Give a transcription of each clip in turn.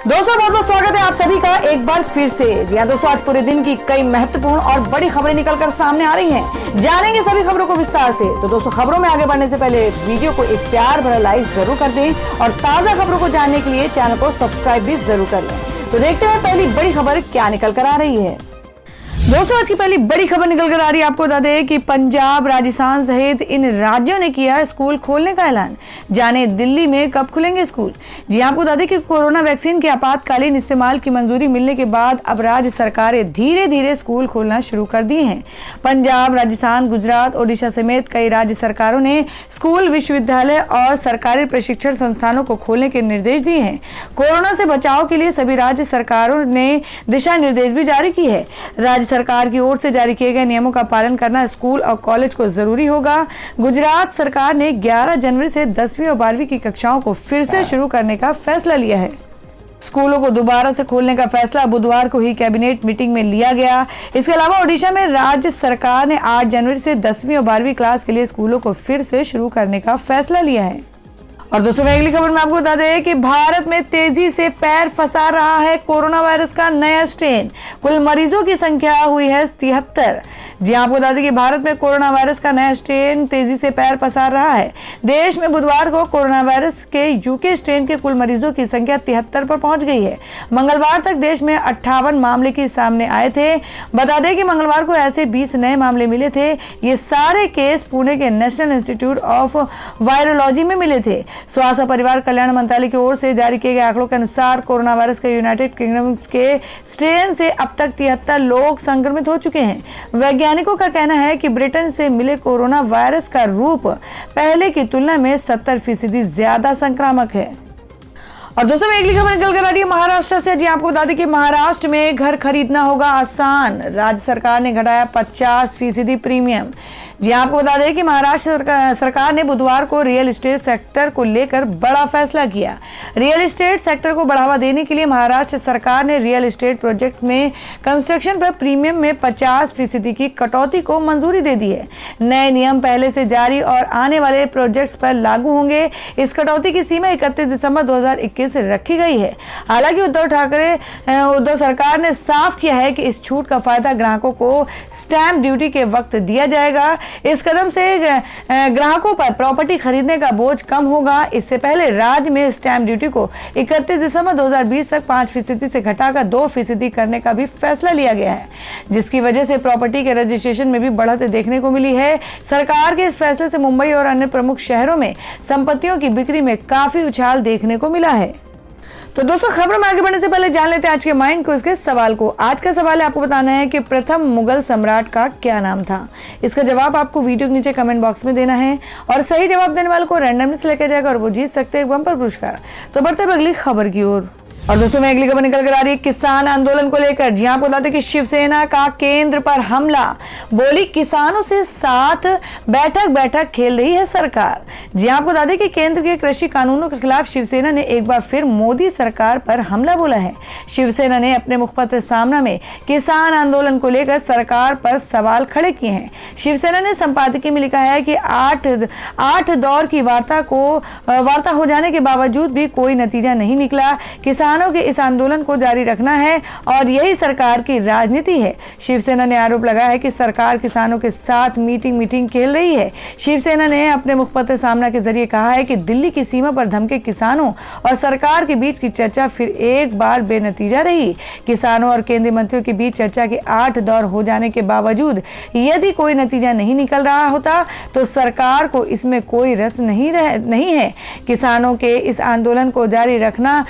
दोस्तों बहुत बहुत स्वागत है आप सभी का एक बार फिर से। जी हाँ दोस्तों, आज पूरे दिन की कई महत्वपूर्ण और बड़ी खबरें निकलकर सामने आ रही हैं। जानेंगे सभी खबरों को विस्तार से। तो दोस्तों, खबरों में आगे बढ़ने से पहले वीडियो को एक प्यार भरा लाइक जरूर कर दें और ताजा खबरों को जानने के लिए चैनल को सब्सक्राइब भी जरूर कर लें। तो देखते हैं पहली बड़ी खबर क्या निकल कर आ रही है। दोस्तों, आज की पहली बड़ी खबर निकल कर आ रही है। आपको बता दें कि पंजाब, राजस्थान सहित इन राज्यों ने किया स्कूल खोलने का ऐलान। जाने दिल्ली में कब खुलेंगे स्कूल। जी आपको बता दें कि कोरोना वैक्सीन के आपातकालीन इस्तेमाल की मंजूरी मिलने के बाद अब राज्य सरकारें धीरे धीरे स्कूल खोलना शुरू कर दिए हैं। पंजाब, राजस्थान, गुजरात, ओडिशा समेत कई राज्य सरकारों ने स्कूल, विश्वविद्यालय और सरकारी प्रशिक्षण संस्थानों को खोलने के निर्देश दिए हैं। कोरोना से बचाव के लिए सभी राज्य सरकारों ने दिशा निर्देश भी जारी की है। राज्य सरकार की ओर से जारी किए गए नियमों का पालन करना स्कूल और कॉलेज को जरूरी होगा। गुजरात सरकार ने 11 जनवरी से 10वीं और 12वीं की कक्षाओं को फिर से शुरू करने का फैसला लिया है। स्कूलों को दोबारा से खोलने का फैसला बुधवार को ही कैबिनेट मीटिंग में लिया गया। इसके अलावा ओडिशा में राज्य सरकार ने 8 जनवरी से 10वीं और 12वीं क्लास के लिए स्कूलों को फिर से शुरू करने का फैसला लिया है। और दोस्तों, अगली खबर में आपको बता दें कि भारत में तेजी से पैर फंसा रहा है कोरोना वायरस का नया स्ट्रेन। कुल मरीजों की संख्या हुई है 73। जी आपको बता दें कि भारत में कोरोना वायरस का नया स्ट्रेन तेजी से पैर पसार रहा है। देश में बुधवार को कोरोना वायरस के यूके स्ट्रेन के कुल मरीजों की संख्या 73 पर पहुंच गई है। मंगलवार तक देश में 58 मामले की सामने आए थे। बता दें कि मंगलवार को ऐसे 20 नए मामले मिले थे। ये सारे केस पुणे के नेशनल इंस्टीट्यूट ऑफ वायरोलॉजी में मिले थे। स्वास्थ्य और परिवार कल्याण मंत्रालय की ओर से जारी किए गए आंकड़ों के अनुसार कोरोना वायरस के यूनाइटेड किंगडम के स्ट्रेन से अब तक 73 लोग संक्रमित हो चुके हैं। वैज्ञानिकों का कहना है कि ब्रिटेन से मिले कोरोना वायरस का रूप पहले की तुलना में 70% ज्यादा संक्रामक है। और दोस्तों, अगली खबर निकल कर आ रही है महाराष्ट्र से। जी आपको बता दें कि महाराष्ट्र में घर खरीदना होगा आसान। राज्य सरकार ने घटाया 50% प्रीमियम। जी आपको बता दें कि महाराष्ट्र सरकार ने बुधवार को रियल एस्टेट सेक्टर को लेकर बड़ा फैसला किया। रियल एस्टेट सेक्टर को बढ़ावा देने के लिए महाराष्ट्र सरकार ने रियल एस्टेट प्रोजेक्ट में कंस्ट्रक्शन पर प्रीमियम में 50% की कटौती को मंजूरी दे दी है। नए नियम पहले से जारी और आने वाले प्रोजेक्ट्स पर लागू होंगे। इस कटौती की सीमा 31 दिसंबर 2021 से रखी गई है। हालांकि उद्धव सरकार ने साफ किया है कि इस छूट का फायदा ग्राहकों को स्टैंप ड्यूटी के वक्त दिया जाएगा। इस कदम से ग्राहकों पर प्रॉपर्टी खरीदने का बोझ कम होगा। इससे पहले राज्य में स्टैंप ड्यूटी को 31 दिसंबर 2020 तक 5% से घटाकर 2% करने का भी फैसला लिया गया है, जिसकी वजह से प्रॉपर्टी के रजिस्ट्रेशन में भी बढ़त देखने को मिली है। सरकार के इस फैसले से मुंबई और अन्य प्रमुख शहरों में संपत्तियों की बिक्री में काफी उछाल देखने को मिला है। तो दोस्तों, खबर में आगे बढ़ने से पहले जान लेते हैं आज के माइंड क्विज के सवाल को। आज का सवाल है, आपको बताना है कि प्रथम मुगल सम्राट का क्या नाम था। इसका जवाब आपको वीडियो के नीचे कमेंट बॉक्स में देना है और सही जवाब देने वाले को रैंडमली से लेकर जाएगा और वो जीत सकते हैं एक बम्पर पुरस्कार। तो बढ़ते हैं अगली खबर की ओर। और दोस्तों, में अगली खबर निकल कर आ रही है किसान आंदोलन को लेकर। जी आपको बता दें कि शिवसेना का केंद्र पर हमला। बोली किसानों से साथ बैठक खेल रही है सरकार। जी आपको बता दें कि केंद्र के कृषि कानूनों के खिलाफ शिवसेना ने एक बार फिर मोदी सरकार पर हमला बोला है। शिवसेना ने अपने मुखपत्र सामना में किसान आंदोलन को लेकर सरकार पर सवाल खड़े किए हैं। शिवसेना ने संपादकीय में लिखा है कि 8 दौर की वार्ता हो जाने के बावजूद भी कोई नतीजा नहीं निकला। किसानों के इस आंदोलन को जारी रखना है और यही सरकार की राजनीति है। शिवसेना ने आरोप लगाया है कि सरकार किसानों के साथ मीटिंग खेल रही है। शिवसेना ने अपने मुखपत्र सामना के जरिए कहा है कि दिल्ली की सीमा पर धमके किसानों और सरकार के बीच की चर्चा फिर एक बार बेनतीजा रही। किसानों और केंद्रीय मंत्रियों के बीच चर्चा के 8 दौर हो जाने के बावजूद यदि कोई नतीजा नहीं निकल रहा होता तो सरकार को इसमें कोई रस नहीं है। किसानों के इस आंदोलन को जारी रखना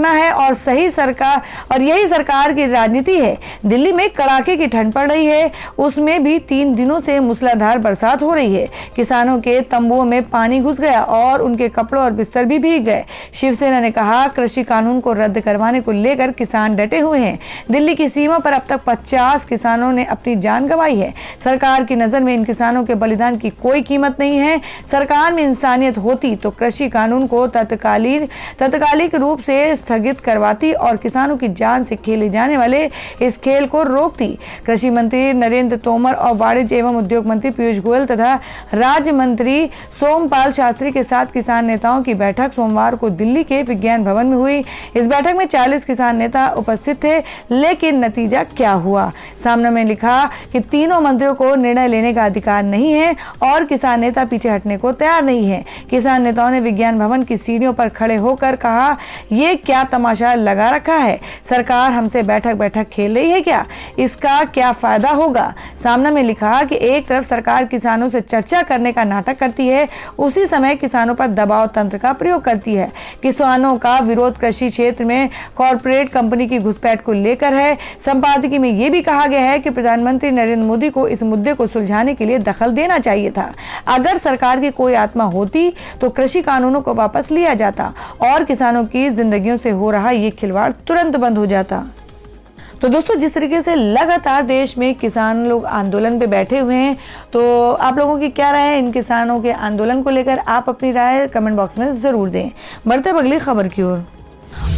है और यही सरकार की राजनीति है। दिल्ली में कड़ाके की ठंड पड़ रही है, उसमें भी 3 दिनों से मूसलाधार बरसात हो रही है। किसानों के तंबुओं में पानी घुस गया और उनके कपड़ों और बिस्तर भी भीग गए। शिवसेना ने कहा, कृषि कानून को रद्द करवाने को लेकर किसान डटे हुए हैं। दिल्ली की सीमा पर अब तक 50 किसानों ने अपनी जान गंवाई है। सरकार की नजर में इन किसानों के बलिदान की कोई कीमत नहीं है। सरकार में इंसानियत होती तो कृषि कानून को तत्कालिक रूप से स्थगित करवाती और किसानों की जान से खेले जाने वाले इस खेल को रोकती। कृषि मंत्री नरेंद्र तोमर और वाणिज्य एवं उद्योग मंत्री पीयूष गोयल तथा राज्य मंत्री सोमपाल शास्त्री के साथ किसान नेताओं की बैठक सोमवार को दिल्ली के विज्ञान भवन में हुई। इस बैठक में 40 किसान नेता उपस्थित थे, लेकिन नतीजा क्या हुआ? सामने में लिखा कि तीनों मंत्रियों को निर्णय लेने का अधिकार नहीं है और किसान नेता पीछे हटने को तैयार नहीं है। किसान नेताओं ने विज्ञान भवन की सीढ़ियों पर खड़े होकर कहा, ये क्या तमाशा लगा रखा है? सरकार हमसे बैठक खेल रही है क्या? इसका क्या फायदा होगा? सामने में लिखा कि एक तरफ सरकार किसानों से चर्चा करने का नाटक करती है, उसी समय किसानों पर दबाव तंत्र का प्रयोग करती है। किसानों का विरोध कृषि क्षेत्र में कॉर्पोरेट कंपनी की घुसपैठ को लेकर है। संपादकीय में यह भी कहा गया है कि प्रधानमंत्री नरेंद्र मोदी को इस मुद्दे को सुलझाने के लिए दखल देना चाहिए था। अगर सरकार की कोई आत्मा होती तो कृषि कानूनों को वापस लिया जाता और किसानों की जिंदगियों से हो रहा ये खिलवाड़ तुरंत बंद हो जाता। तो दोस्तों, जिस तरीके से लगातार देश में किसान लोग आंदोलन पे बैठे हुए हैं, तो आप लोगों की क्या राय है इन किसानों के आंदोलन को लेकर? आप अपनी राय कमेंट बॉक्स में जरूर दें। बढ़ते अगली खबर की ओर।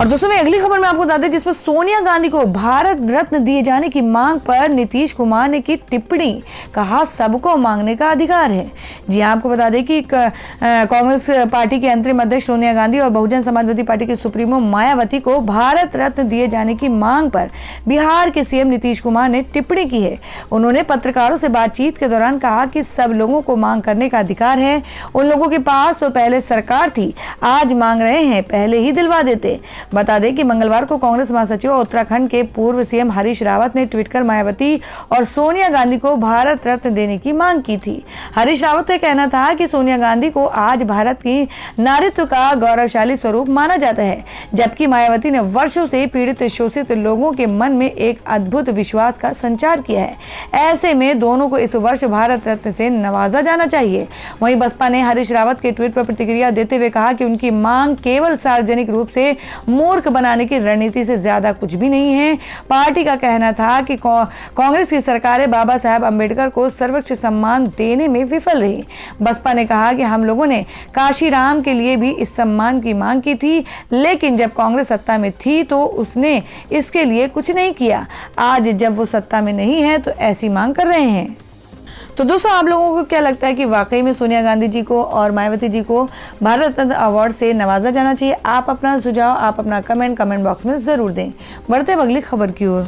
और दोस्तों, मैं अगली खबर में आपको बता दें जिसमें सोनिया गांधी को भारत रत्न दिए जाने की मांग पर नीतीश कुमार ने की टिप्पणी, कहा सबको मांगने का अधिकार है। जी आपको बता दें कि कांग्रेस पार्टी के अंतरिम अध्यक्ष सोनिया गांधी और बहुजन समाजवादी पार्टी के सुप्रीमो मायावती को भारत रत्न दिए जाने की मांग पर बिहार के सीएम नीतीश कुमार ने टिप्पणी की है। उन्होंने पत्रकारों से बातचीत के दौरान कहा कि सब लोगों को मांग करने का अधिकार है। उन लोगों के पास तो पहले सरकार थी, आज मांग रहे हैं, पहले ही दिलवा देते। बता दें कि मंगलवार को कांग्रेस महासचिव और उत्तराखंड के पूर्व सीएम हरीश रावत ने ट्वीट कर मायावती और सोनिया गांधी को भारत रत्न देने की मांग की थी। हरीश रावत का कहना था कि सोनिया गांधी को आज भारत की नारीत्व का गौरवशाली स्वरूप माना जाता है, जबकि मायावती ने वर्षों से पीड़ित शोषित लोगों के मन में एक अद्भुत विश्वास का संचार किया है। ऐसे में दोनों को इस वर्ष भारत रत्न से नवाजा जाना चाहिए। वहीं बसपा ने हरीश रावत के ट्वीट पर प्रतिक्रिया देते हुए कहा कि उनकी मांग केवल सार्वजनिक रूप से मूर्ख बनाने की रणनीति से ज्यादा कुछ भी नहीं है। पार्टी का कहना था कि कांग्रेस की सरकारें बाबा साहब अंबेडकर को सर्वोच्च सम्मान देने में विफल रही। बसपा ने कहा कि हम लोगों ने काशीराम के लिए भी इस सम्मान की मांग की थी, लेकिन जब कांग्रेस सत्ता में थी तो उसने इसके लिए कुछ नहीं किया। आज जब वो सत्ता में नहीं है तो ऐसी मांग कर रहे हैं। तो दोस्तों, आप लोगों को क्या लगता है कि वाकई में सोनिया गांधी जी को और मायावती जी को भारत रत्न अवार्ड से नवाजा जाना चाहिए? आप अपना सुझाव, आप अपना कमेंट बॉक्स में जरूर दें। बढ़ते अगली खबर की ओर।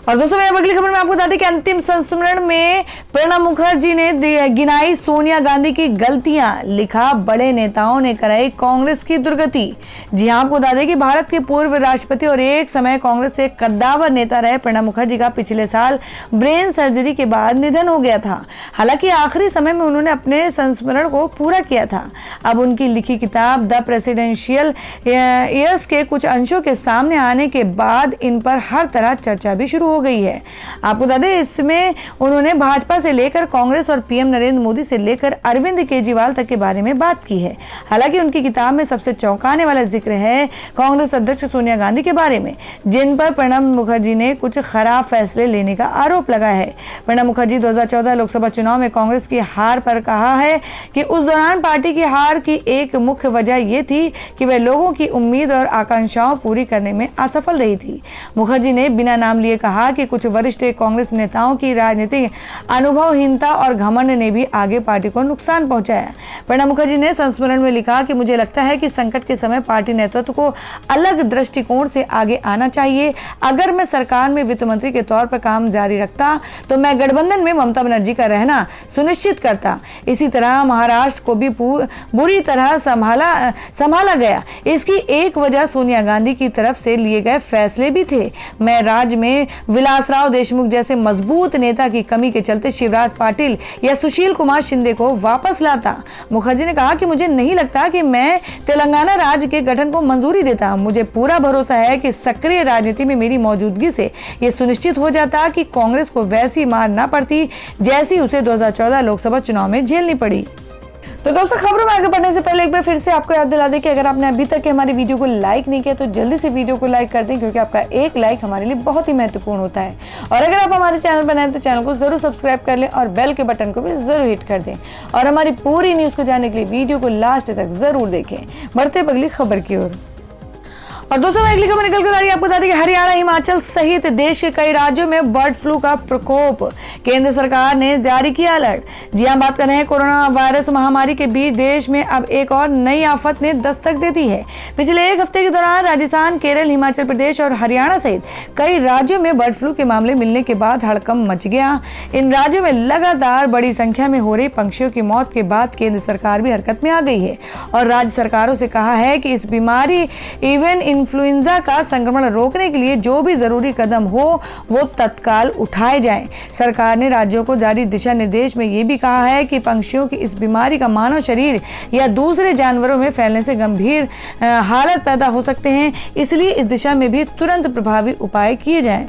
और दोस्तों, मैं अगली खबर में आपको बता दें कि अंतिम संस्मरण में प्रणब मुखर्जी ने गिनाई सोनिया गांधी की गलतियां, लिखा बड़े नेताओं ने कराई कांग्रेस की दुर्गति। जी हां, आपको बता दें कि भारत के पूर्व राष्ट्रपति और एक समय कांग्रेस से कद्दावर नेता रहे प्रणब मुखर्जी का पिछले साल ब्रेन सर्जरी के बाद निधन हो गया था। हालांकि आखिरी समय में उन्होंने अपने संस्मरण को पूरा किया था। अब उनकी लिखी किताब द प्रेसिडेंशियल ईयर्स के कुछ अंशों के सामने आने के बाद इन पर हर तरह चर्चा भी शुरू हो गई है। आपको बता दें, इसमें उन्होंने भाजपा से लेकर कांग्रेस और पीएम नरेंद्र मोदी से लेकर अरविंद केजरीवाल तक के बारे में बात की है। हालांकि उनकी किताब में सबसे चौंकाने वाला जिक्र है कांग्रेस अध्यक्ष सोनिया गांधी के बारे में, जिन पर प्रणब मुखर्जी ने कुछ खराब फैसले लेने का आरोप लगाया है। प्रणब मुखर्जी 2014 लोकसभा चुनाव में कांग्रेस की हार पर कहा है कि उस दौरान पार्टी की हार की एक मुख्य वजह यह थी कि वह लोगों की उम्मीद और आकांक्षाओं पूरी करने में असफल रही थी। मुखर्जी ने बिना नाम लिए कहा कि कुछ वरिष्ठ कांग्रेस नेताओं की राजनीतिक अनुभवहीनता और घमंड ने भी आगे पार्टी को नुकसान पहुंचाया। प्रणब मुखर्जी ने संस्मरण में लिखा कि मुझे लगता है कि संकट के समय पार्टी नेतृत्व को अलग दृष्टिकोण से आगे आना चाहिए। अगर मैं सरकार में वित्त मंत्री के तौर पर काम जारी रखता तो मैं गठबंधन में ममता बनर्जी का रहना सुनिश्चित करता। इसी तरह महाराष्ट्र को भी बुरी तरह संभाला गया। इसकी एक वजह सोनिया गांधी की तरफ से लिए गए फैसले भी थे। मैं राज्य में विलासराव देशमुख जैसे मजबूत नेता की कमी के चलते शिवराज पाटिल या सुशील कुमार शिंदे को वापस लाता। मुखर्जी ने कहा कि मुझे नहीं लगता कि मैं तेलंगाना राज्य के गठन को मंजूरी देता। मुझे पूरा भरोसा है कि सक्रिय राजनीति में मेरी मौजूदगी से यह सुनिश्चित हो जाता कि कांग्रेस को वैसी मार ना पड़ती जैसी उसे 2014 लोकसभा चुनाव में झेलनी पड़ी। तो दोस्तों, खबरों में आगे बढ़ने से पहले एक बार फिर से आपको याद दिला दें कि अगर आपने अभी तक हमारी वीडियो को लाइक नहीं किया तो जल्दी से वीडियो को लाइक कर दें, क्योंकि आपका एक लाइक हमारे लिए बहुत ही महत्वपूर्ण होता है। और अगर आप हमारे चैनल पर नए हैं तो चैनल को जरूर सब्सक्राइब कर लें और बेल के बटन को भी जरूर हिट कर दें। और हमारी पूरी न्यूज को जानने के लिए वीडियो को लास्ट तक जरूर देखें। बढ़ते अगली खबर की ओर। और दोस्तों अगली खबर निकल कर आ रही है, आपको बता दें कि हरियाणा, हिमाचल सहित देश के कई राज्यों में बर्ड फ्लू का प्रकोप, केंद्र सरकार ने जारी किया अलर्ट। जी हां, बात कर रहे हैं कोरोना वायरस महामारी के बीच देश में अब एक और नई आफत ने दस्तक दे दी है। पिछले एक हफ्ते के दौरान राजस्थान, केरल, हिमाचल प्रदेश और हरियाणा सहित कई राज्यों में बर्ड फ्लू के मामले मिलने के बाद हड़कंप मच गया। इन राज्यों में लगातार बड़ी संख्या में हो रही पक्षियों की मौत के बाद केंद्र सरकार भी हरकत में आ गई है और राज्य सरकारों से कहा है कि इस बीमारी एवियन इन्फ्लुएंजा का संक्रमण रोकने के लिए जो भी जरूरी कदम हो वो तत्काल उठाए जाएं। सरकार ने राज्यों को जारी दिशा निर्देश में ये भी कहा है कि पक्षियों की इस बीमारी का मानव शरीर या दूसरे जानवरों में फैलने से गंभीर हालत पैदा हो सकते हैं, इसलिए इस दिशा में भी तुरंत प्रभावी उपाय किए जाएं।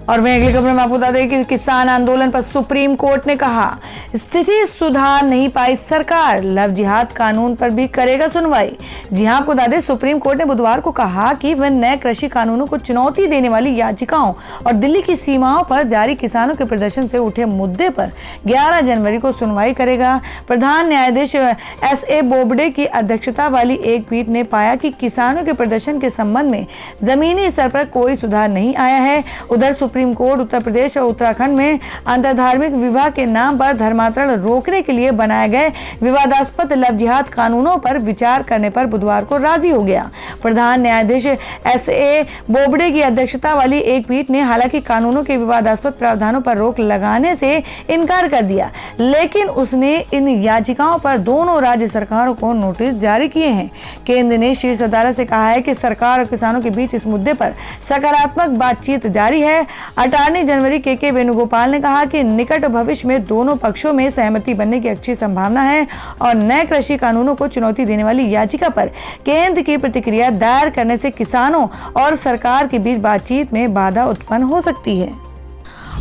और वहीं अगली खबर में आपको बता दें कि किसान आंदोलन पर सुप्रीम कोर्ट ने कहा स्थिति सुधार नहीं पाई सरकार, लव जिहाद कानून पर भी करेगा सुनवाई। जी हां, आपको बता दें सुप्रीम कोर्ट ने बुधवार को कहा कि वह नए कृषि कानूनों को चुनौती देने वाली याचिकाओं और दिल्ली की सीमाओं पर जारी किसानों के प्रदर्शन से उठे मुद्दे पर 11 जनवरी को सुनवाई करेगा। प्रधान न्यायाधीश SA बोबडे की अध्यक्षता वाली एक पीठ ने पाया कि किसानों के प्रदर्शन के संबंध में जमीनी स्तर पर कोई सुधार नहीं आया है। उधर सुप्रीम कोर्ट उत्तर प्रदेश और उत्तराखंड में अंतरधार्मिक विवाह के नाम पर धर्मांतरण रोकने के लिए बनाए गए विवादास्पद लव जिहाद कानूनों पर विचार करने पर बुधवार को राजी हो गया। प्रधान न्यायाधीश SA बोबडे की अध्यक्षता वाली एक पीठ ने हालांकि कानूनों के विवादास्पद प्रावधानों पर रोक लगाने से इनकार कर दिया, लेकिन उसने इन याचिकाओं पर दोनों राज्य सरकारों को नोटिस जारी किए हैं। केंद्र ने शीर्ष अदालत से कहा है कि सरकार और किसानों के बीच इस मुद्दे पर सकारात्मक बातचीत जारी है। अटॉर्नी जनरल के वेणुगोपाल ने कहा कि निकट भविष्य में दोनों पक्षों में सहमति बनने की अच्छी संभावना है और नए कृषि कानूनों को चुनौती देने वाली याचिका पर केंद्र की प्रतिक्रिया दायर करने से किसानों और सरकार के बीच बातचीत में बाधा उत्पन्न हो सकती है।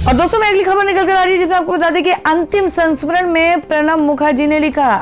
और दोस्तों मैं अगली खबर निकल कर आ रही है जिसमें आपको बता दें कि अंतिम संस्मरण में प्रणब मुखर्जी ने लिखा,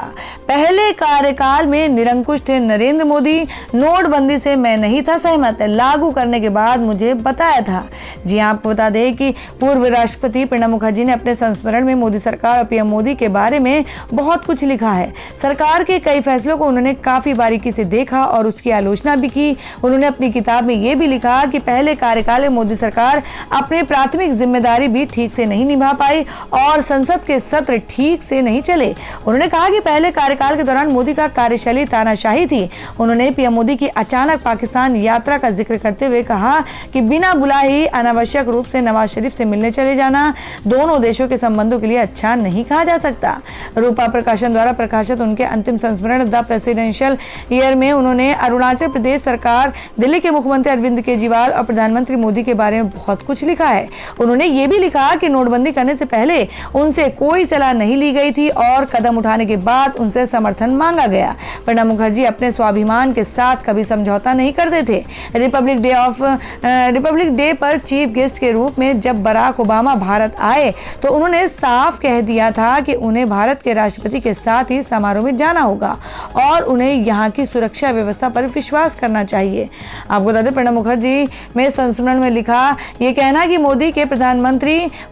पहले कार्यकाल में निरंकुश थे नरेंद्र मोदी, नोटबंदी से मैं नहीं था सहमत, लागू करने के बाद मुझे बताया था। जी आपको बता दें कि पूर्व राष्ट्रपति प्रणब मुखर्जी ने अपने संस्मरण में मोदी सरकार और PM मोदी के बारे में बहुत कुछ लिखा है। सरकार के कई फैसलों को उन्होंने काफी बारीकी से देखा और उसकी आलोचना भी की। उन्होंने अपनी किताब में ये भी लिखा कि पहले कार्यकाल में मोदी सरकार अपनी प्राथमिक जिम्मेदारी भी ठीक से नहीं निभा पाई और संसद के सत्र ठीक से नहीं चले। उन्होंने कहा कि पहले कार्यकाल के दौरान मोदी का कार्यशैली तानाशाही थी। उन्होंने PM मोदी की अचानक पाकिस्तान यात्रा का जिक्र करते हुए कहा कि बिना बुलाए ही अनावश्यक रूप से नवाज शरीफ से मिलने चले जाना दोनों देशों के संबंधों के लिए अच्छा नहीं कहा जा सकता। रूपा प्रकाशन द्वारा प्रकाशित उनके अंतिम संस्मरण द प्रेसिडेंशियल ईयर में उन्होंने अरुणाचल प्रदेश सरकार, दिल्ली के मुख्यमंत्री अरविंद केजरीवाल और प्रधानमंत्री मोदी के बारे में बहुत कुछ लिखा है। उन्होंने ये भी लिखा कि नोटबंदी करने से पहले उनसे कोई सलाह नहीं ली गई थी और कदम उठाने के बाद उनसे समर्थन मांगा गया। प्रणब मुखर्जी अपने स्वाभिमान के साथ कभी समझौता नहीं करते थे। रिपब्लिक डे पर चीफ गेस्ट के रूप में जब बराक ओबामा भारत आए तो उन्होंने साफ कह दिया था कि उन्हें भारत के राष्ट्रपति के साथ ही समारोह में जाना होगा और उन्हें यहाँ की सुरक्षा व्यवस्था पर विश्वास करना चाहिए। आपको बता दें प्रणब मुखर्जी में संस्मरण में लिखा, ये कहना कि मोदी के प्रधानमंत्री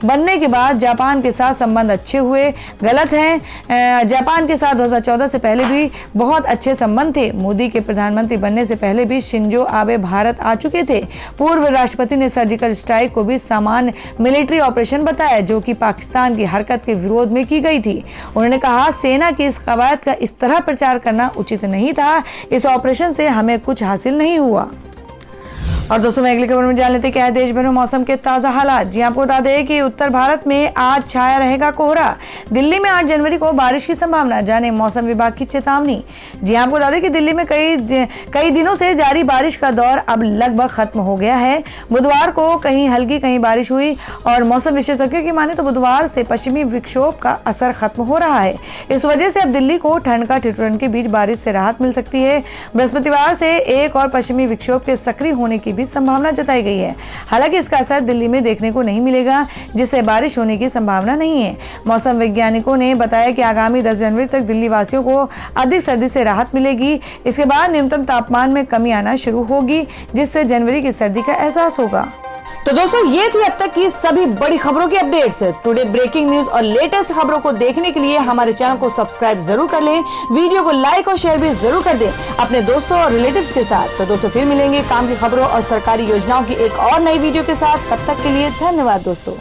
बनने के बाद जापान के साथ संबंध अच्छे हुए गलत हैं। जापान के साथ 2014 से पहले भी बहुत अच्छे संबंध थे। मोदी के प्रधानमंत्री बनने से पहले भी शिंजो आबे भारत आ चुके थे। पूर्व राष्ट्रपति ने सर्जिकल स्ट्राइक को भी सामान्य मिलिट्री ऑपरेशन बताया जो कि पाकिस्तान की हरकत के विरोध में की गई थी। उन्होंने कहा सेना की इस कवायद का इस तरह प्रचार करना उचित नहीं था। इस ऑपरेशन से हमें कुछ हासिल नहीं हुआ। और दोस्तों मैं अगली खबर में जान लेते क्या है देश भर में मौसम के ताजा हालात। जी आपको बता दें कि उत्तर भारत में आज छाया रहेगा कोहरा। दिल्ली में 8 जनवरी को बारिश की संभावना, जाने मौसम विभाग की चेतावनी। जी आपको बता दें कि दिल्ली में कई दिनों से जारी बारिश का दौर अब लगभग खत्म हो गया है। बुधवार को कहीं हल्की कहीं बारिश हुई और मौसम विशेषज्ञों की माने तो बुधवार से पश्चिमी विक्षोभ का असर खत्म हो रहा है। इस वजह से अब दिल्ली को ठंड का ठिठुरन के बीच बारिश से राहत मिल सकती है। बृहस्पतिवार से एक और पश्चिमी विक्षोभ के सक्रिय होने की भी संभावना जताई गई है। हालांकि इसका असर दिल्ली में देखने को नहीं मिलेगा जिससे बारिश होने की संभावना नहीं है। मौसम वैज्ञानिकों ने बताया कि आगामी 10 जनवरी तक दिल्ली वासियों को अधिक सर्दी से राहत मिलेगी। इसके बाद न्यूनतम तापमान में कमी आना शुरू होगी जिससे जनवरी की सर्दी का एहसास होगा। तो दोस्तों ये थी अब तक की सभी बड़ी खबरों की अपडेट्स। टुडे ब्रेकिंग न्यूज और लेटेस्ट खबरों को देखने के लिए हमारे चैनल को सब्सक्राइब जरूर कर लें, वीडियो को लाइक और शेयर भी जरूर कर दें अपने दोस्तों और रिलेटिव्स के साथ। तो दोस्तों फिर मिलेंगे काम की खबरों और सरकारी योजनाओं की एक और नई वीडियो के साथ। तब तक के लिए धन्यवाद दोस्तों।